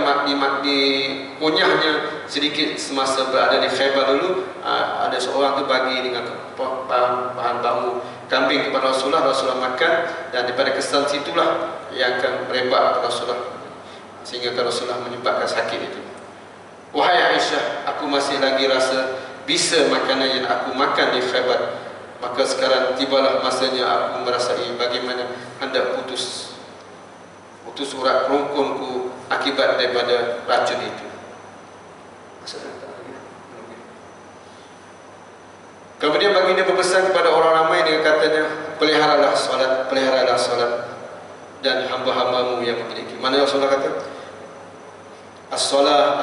dikunyahnya sedikit semasa berada di Khaybar dulu. Ada seorang tu bagi dengan bahan bambu kambing kepada Rasulullah makan, dan daripada kesan situlah yang akan merebak kepada Rasulullah sehingga Rasulullah menyebabkan sakit itu. Wahai Aisyah, aku masih lagi rasa bisa makanan yang aku makan di Khaybar. Maka sekarang tibalah masanya aku merasai bagaimana hendak putus urat rongkonku akibat daripada racun itu. Kemudian baginda berpesan kepada orang ramai dengan katanya, peliharalah solat dan hamba-hambamu yang memiliki. Mana Rasulullah kata? As-solah.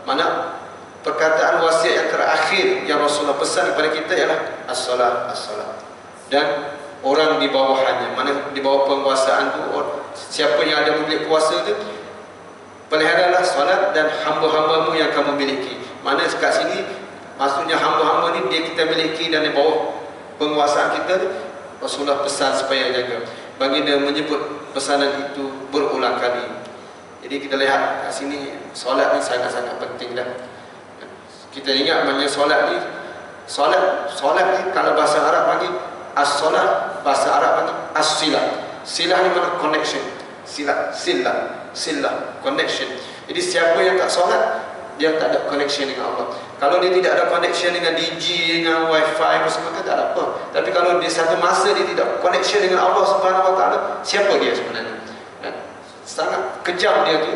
Mana perkataan wasiat yang terakhir yang Rasulullah pesan kepada kita ialah as-solah. Dan orang di bawahannya, mana di bawah penguasaan tu, siapa yang ada memiliki kuasa tu, peliharalah solat dan hamba-hambamu yang kamu miliki. Mana kat sini maksudnya hamba-hamba ni dia kita miliki dan di bawah penguasaan kita tu, Rasulullah pesan supaya jaga. Baginda menyebut pesanan itu berulang kali. Jadi kita lihat kat sini solat ni sangat-sangat penting dah. Kita ingat maknanya solat ni, solat ni kalau bahasa Arab panggil as-solah, bahasa Arab panggil as-silah. Silah ni mana? Connection. Silah, connection. Jadi siapa yang tak solat, dia tak ada connection dengan Allah. Kalau dia tidak ada connection dengan DG, dengan wifi semua, tak ada apa. Tapi kalau di satu masa dia tidak connection dengan Allah Subhanahu Wa Taala, siapa dia sebenarnya? sangat kejam dia tu.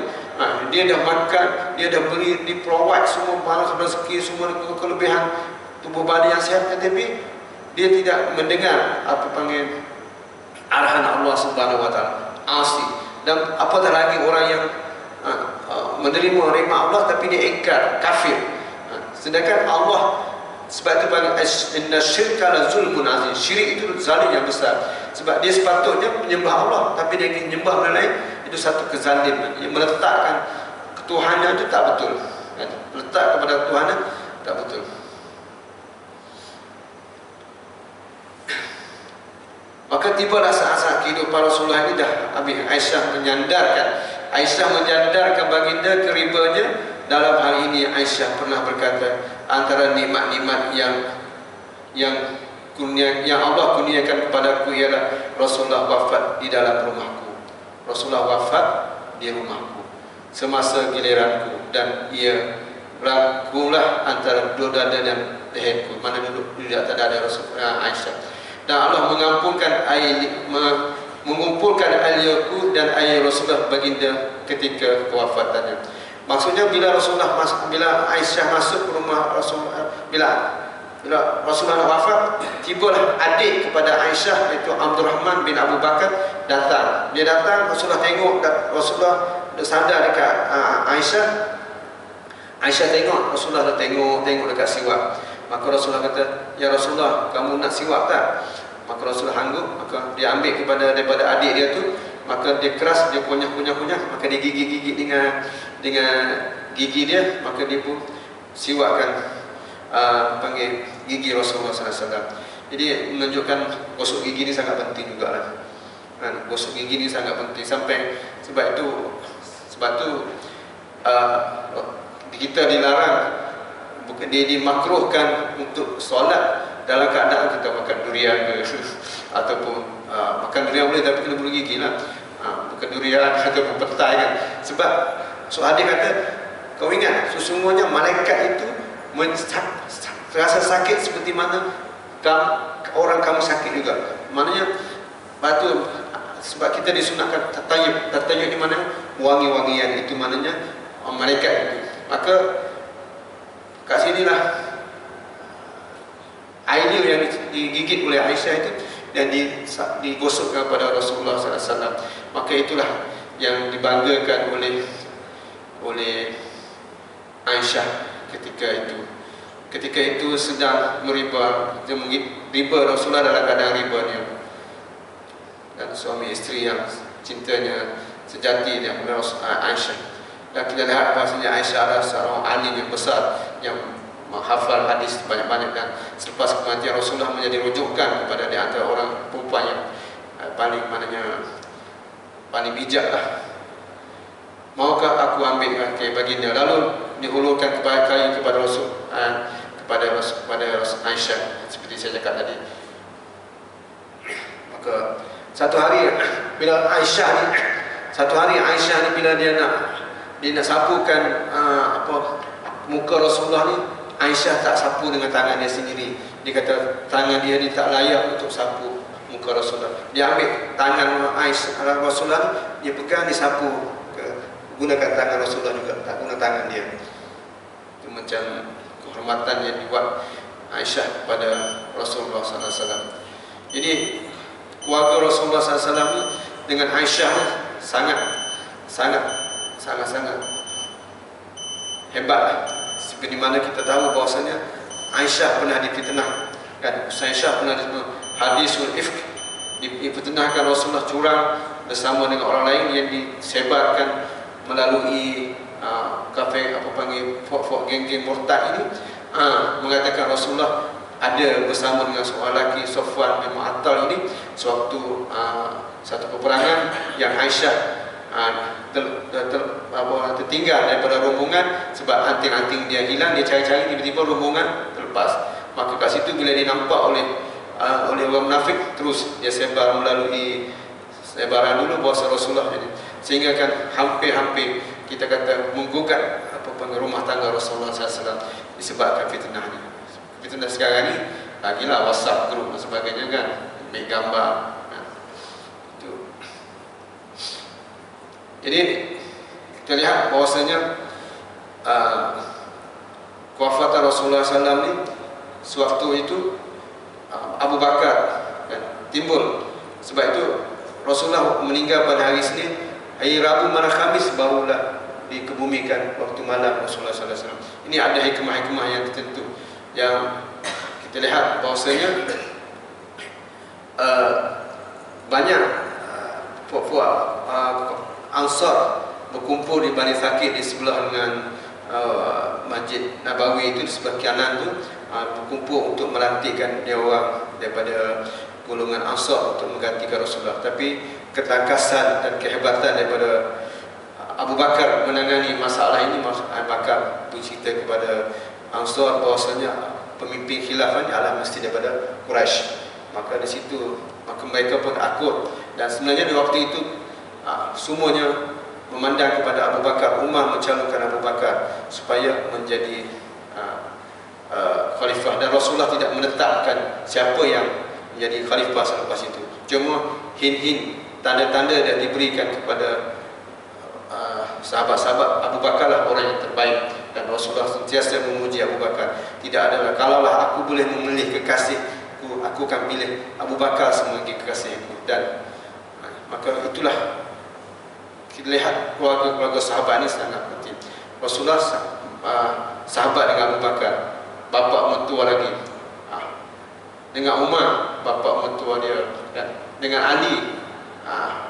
Dia dah makan, dia dah beri, di provide semua barang rezeki, semua kelebihan tubuh badan yang sihat, tetapi dia tidak mendengar apa panggil arahan Allah Subhanahu Wa Taala, asli. Dan apatah lagi orang yang menerima nikmat Allah tapi dia ingkar, kafir. Sedangkan Allah, sebab itu panggil inna syirka la zulmun azim. Syirik itu zalim yang besar. Sebab dia sepatutnya menyembah Allah tapi dia ingin menyembah benda lain, itu satu kezaliman. Yang meletakkan ketuhanan itu tak betul. Letak kepada ketuhanan tak betul. Maka tibalah saat-saat kehidupan Rasulullah ini dah habis. Aisyah menyandarkan baginda ke ribanya. Dalam hal ini Aisyah pernah berkata, antara nikmat-nikmat yang Allah kurniakan kepadaku ialah Rasulullah wafat di dalam rumahku. Rasulullah wafat di rumahku semasa giliranku, dan ia rangkumlah antara dua dada dan leherku, mana duduk di atas dada Rasulullah Aisyah. Dan Allah mengumpulkan airku dan air Rasulullah baginda ketika kewafatannya. Maksudnya bila Aisyah masuk ke rumah Rasulullah, bila Rasulullah wafat, tibalah adik kepada Aisyah, iaitu Abdurrahman bin Abu Bakar datang. Dia datang, Rasulullah tengok, Rasulullah sadar dekat Aisyah. Aisyah tengok, Rasulullah tengok dekat siwak. Maka Rasulullah kata, "Ya Rasulullah, kamu nak siwak tak?" Maka Rasulullah angguk, maka dia ambil daripada adik dia tu, maka dia keras, dia kunyah, maka dia gigit dengan gigi dia, maka dia pun siwakkan panggil gigi Rasulullah SAW. Jadi menunjukkan gosok gigi ni sangat penting jugalah. Gosok gigi ni sangat penting sebab tu kita dilarang, dia dimakruhkan untuk solat dalam keadaan kita makan durian ke ataupun makan durian boleh tapi kena bulu gigi lah. Makan durian ataupun petai kan. Sebab Adik kata, kau ingat sesungguhnya malaikat itu rasa sakit seperti mana orang kamu sakit juga. Maknanya batu, sebab kita disunatkan tatayub di mana wangi-wangian, itu maknanya malaikat itu. Maka kat sinilah air yang digigit oleh Aisyah itu dan digosokkan kepada Rasulullah SAW. Maka itulah yang dibanggakan oleh Aisyah ketika itu. Ketika itu sedang riba Rasulullah dalam keadaan ribanya, dan suami isteri yang cintanya sejati yang Aisyah. Dan kita lihat bahasanya Aisyah adalah seorang alim yang besar yang menghafal hadis banyak-banyak, dan selepas kematian Rasulullah menjadi rujukan kepada di antara orang perempuan yang paling bijak lah. Maukah aku ambil ke baginda? Lalu dihulurkan kayu kepada kepada Aisyah, seperti saya cakap tadi. Maka satu hari Aisyah ni bila dia nak sapukan muka Rasulullah ni, Aisyah tak sapu dengan tangan dia sendiri. Dia kata tangan dia ni tak layak untuk sapu muka Rasulullah. Dia ambil tangan Rasulullah, dia pegang, dia sapu, gunakan tangan Rasulullah juga, tak guna tangan dia. Itu macam kehormatan yang dibuat Aisyah kepada Rasulullah SAW. Jadi keluarga Rasulullah SAW dengan Aisyah ni sangat hebat. Seperti mana kita tahu bahawasanya Aisyah pernah difitnah, kan? Aisyah pernah hadisul ifk, difitnahkan Rasulullah curang bersama dengan orang lain yang disebarkan melalui geng-geng murtad ini. Mengatakan Rasulullah ada bersama dengan seorang lelaki, Safwan bin Mu'attal ini, sewaktu satu peperangan yang Aisyah tertinggal daripada rombongan sebab anting-anting dia hilang. Dia cari-cari, tiba-tiba rombongan terlepas. Maka kat situ bila dia nampak oleh orang munafik, terus dia sebar melalui sebaran dulu bahasa Rasulullah ini, sehingga kan hampir kita kata menggugat rumah tangga Rasulullah SAW disebabkan fitnah ni. Fitnah sekarang ni lagilah WhatsApp group dan sebagainya kan, ambil gambar. Jadi kita lihat bahwasanya kewafatan Rasulullah SAW ni sewaktu itu Abu Bakar timbul. Sebab itu Rasulullah meninggal pada hari Senin, hari Rabu mana Khamis barulah dikebumikan waktu malam Rasulullah SAW. Ini ada hikmah-hikmah yang tertentu yang kita lihat bahwasanya banyak puak-puak Ansar berkumpul di Bani Thaqif di sebelah dengan Masjid Nabawi itu, di sebelah kanan tu, berkumpul untuk melantikkan dia orang daripada golongan Ansar untuk menggantikan Rasulullah. Tapi ketangkasan dan kehebatan daripada Abu Bakar menangani masalah ini. Abu Bakar bercerita kepada Ansar bahwasanya pemimpin khilafah ni adalah mesti daripada Quraisy. Maka di situ mereka pun akur, dan sebenarnya di waktu itu semuanya memandang kepada Abu Bakar. Umar mencalonkan Abu Bakar supaya menjadi khalifah, dan Rasulullah tidak menetapkan siapa yang menjadi khalifah selepas itu. Cuma hin-hin, tanda-tanda yang diberikan kepada sahabat-sahabat Abu Bakar lah orang yang terbaik, dan Rasulullah sentiasa memuji Abu Bakar. Tidak adalah, kalaulah aku boleh memilih kekasihku, aku akan pilih Abu Bakar sebagai kekasihku. Dan maka itulah kita lihat keluarga-keluarga sahabat ini sangat penting. Rasulullah sahabat dengan Abu Bakar, bapa mentua lagi. Dengan Umar, bapa mentua dia, dan dengan Ali,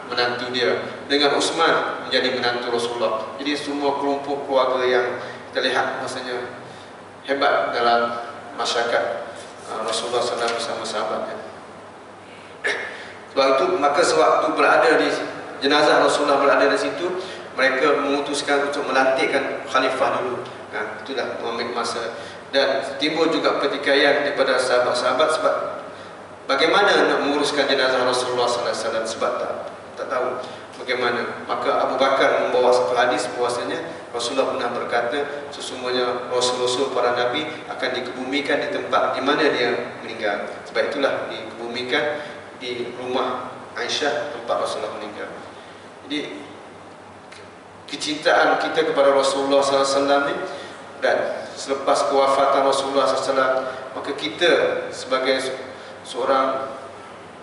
menantu dia, dengan Utsman menjadi menantu Rasulullah. Jadi semua kelompok keluarga yang kita lihat maksudnya hebat dalam masyarakat Rasulullah SAW bersama sahabatnya. Sebab itu maka sewaktu berada di jenazah Rasulullah berada di situ, mereka memutuskan untuk melantikkan khalifah dulu. Itulah mengambil masa, dan timbul juga pertikaian daripada sahabat-sahabat sebab bagaimana nak menguruskan jenazah Rasulullah SAW, sebab tak tahu bagaimana. Maka Abu Bakar membawa satu hadis bahwasanya Rasulullah pernah berkata sesungguhnya Rasul-Rasul para Nabi akan dikebumikan di tempat di mana dia meninggal. Sebab itulah dikebumikan di rumah Aisyah tempat Rasulullah meninggal. Jadi kecintaan kita kepada Rasulullah SAW ni, dan selepas kewafatan Rasulullah SAW, maka kita sebagai seorang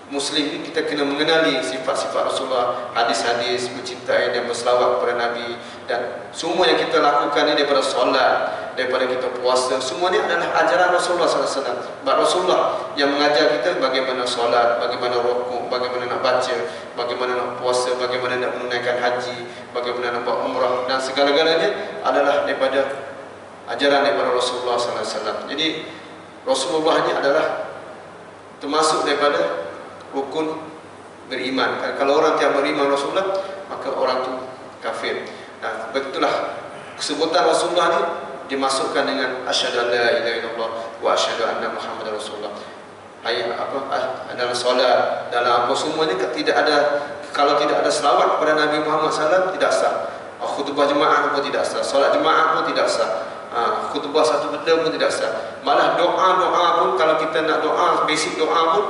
Muslim ni, kita kena mengenali sifat-sifat Rasulullah, hadis-hadis mencintai dan berselawat kepada Nabi, dan semua yang kita lakukan ni, daripada solat, daripada kita puasa, semua ni adalah ajaran Rasulullah SAW. Sebab Rasulullah yang mengajar kita bagaimana solat, bagaimana rukuk, bagaimana nak baca, bagaimana nak puasa, bagaimana nak menunaikan haji, bagaimana nak buat umrah, dan segala-galanya adalah daripada ajaran daripada Rasulullah SAW. Jadi Rasulullah ini adalah termasuk daripada rukun beriman. Kalau orang tidak beriman Rasulullah, maka orang itu kafir. Nah, begitulah kesebutan Rasulullah ini dimasukkan dengan asyhadu an la ilaha illallah wa asyhadu anna Muhammadar Rasulullah. Dalam solat, dalam apa semua ni tidak ada, kalau tidak ada selawat kepada Nabi Muhammad SAW tidak sah. Khutbah jemaah pun tidak sah, solat jemaah pun tidak sah, khutbah satu benda pun tidak sah. Malah doa-doa pun, kalau kita nak doa, basic doa pun,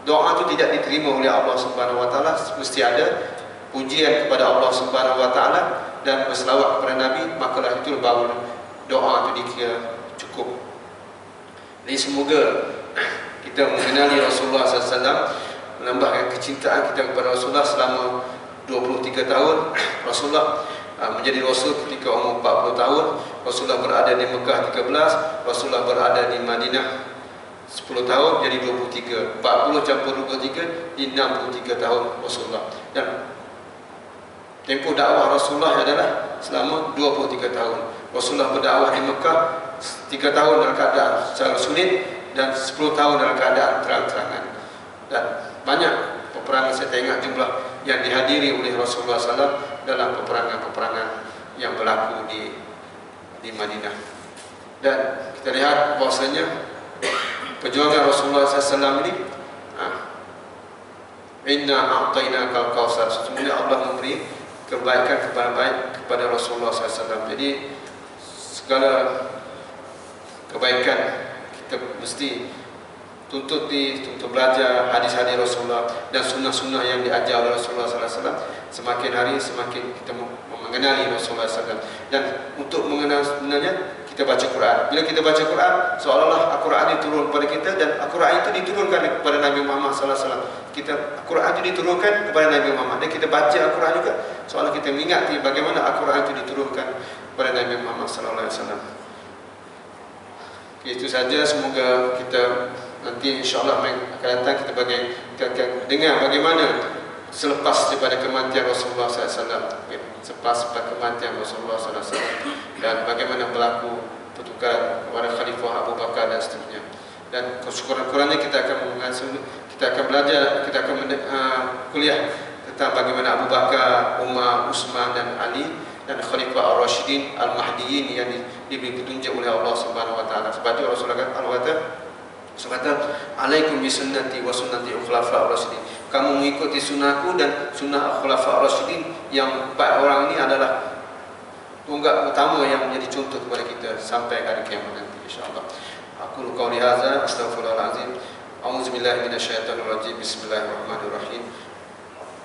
doa itu tidak diterima oleh Allah Subhanahu Wa Taala. Mesti ada pujian kepada Allah Subhanahu Wa Taala dan berselawat kepada Nabi, makalah itu baru doa itu dikira cukup. Jadi semoga kita mengenali Rasulullah SAW, menambahkan kecintaan kita kepada Rasulullah. Selama 23 tahun Rasulullah menjadi Rasul ketika umur 40 tahun. Rasulullah berada di Mekah 13, Rasulullah berada di Madinah 10 tahun, jadi 23. 40 campur 23, di 63 tahun Rasulullah. Dan tempoh dakwah Rasulullah adalah selama 23 tahun. Rasulullah berdakwah di Mekah 3 tahun dalam keadaan secara sulit, dan 10 tahun dalam keadaan terang-terangan. Dan banyak peperangan, saya tengok jumlah yang dihadiri oleh Rasulullah SAW dalam peperangan-peperangan yang berlaku di Madinah. Dan kita lihat bahwasanya perjuangan Rasulullah SAW ini, inna a'tainakal kautsar, sesungguhnya Allah memberi kebaikan kepada Rasulullah SAW. Jadi segala kebaikan kita mesti untuk belajar hadis-hadis Rasulullah dan sunnah-sunnah yang diajar oleh Rasulullah SAW. Semakin hari semakin kita mengenali Rasulullah SAW. Dan untuk mengenal sebenarnya kita baca Quran. Bila kita baca Quran, seolah-olah Al-Quran diturun kepada kita, dan Al-Quran itu diturunkan kepada Nabi Muhammad SAW. Al-Quran itu diturunkan kepada Nabi Muhammad, dan kita baca Al-Quran juga seolah kita mengingati bagaimana Al-Quran itu diturunkan kepada Nabi Muhammad SAW. Itu saja, semoga kita nanti insya-Allah akan datang kita akan dengar bagaimana selepas daripada kematian Rasulullah SAW, selepas kematian Rasulullah SAW, dan bagaimana berlaku pertukaran kepada Khalifah Abu Bakar dan seterusnya. Dan sekurang-kurangnya kita akan belajar, kita akan kuliah tentang bagaimana Abu Bakar, Umar, Utsman dan Ali dan Khalifah Ar-Rasyidin Al-Mahdiyin yang diberi petunjuk oleh Allah Subhanahu wa taala. Sebab itu Rasulullah kata, "Alaikum bisunnati wa sunnati al-khulafa ar-rasyidin." Kamu mengikuti sunnahku dan sunnah al-khulafa ar-rasyidin, yang 4 orang ini adalah tunggak utama yang menjadi contoh kepada kita sampai hari kiamat nanti insyaallah. Aku qauli hadza astaghfirullahalazim. A'udzubillahi minasyaitonirrajim. Bismillahirrahmanirrahim.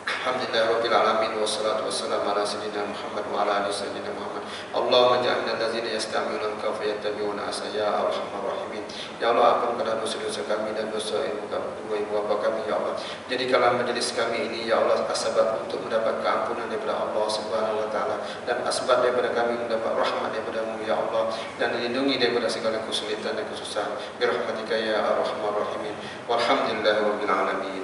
Alhamdulillahirabbil alamin wassalatu wassalamu ala sayyidina Muhammad wa ala ali sayyidina Muhammad. Allahumma ja'alna allazina yastami'una al-qawla fayattabi'una ahsana ya arhamar rahimin. Ya Allah, ampunkanlah dosa-dosa kami dan dosa ibu bapa kami ya Allah. Jadikanlah majlis kami ini ya Allah asbab untuk mendapat keampunan daripada Allah Subhanahu wa taala, dan asbab daripada kami mendapat rahmat daripada-Mu ya Allah, dan dilindungi daripada segala kesulitan dan kesusahan. Bi rahmatika ya arhamar rahimin. Walhamdulillahirabbil alamin.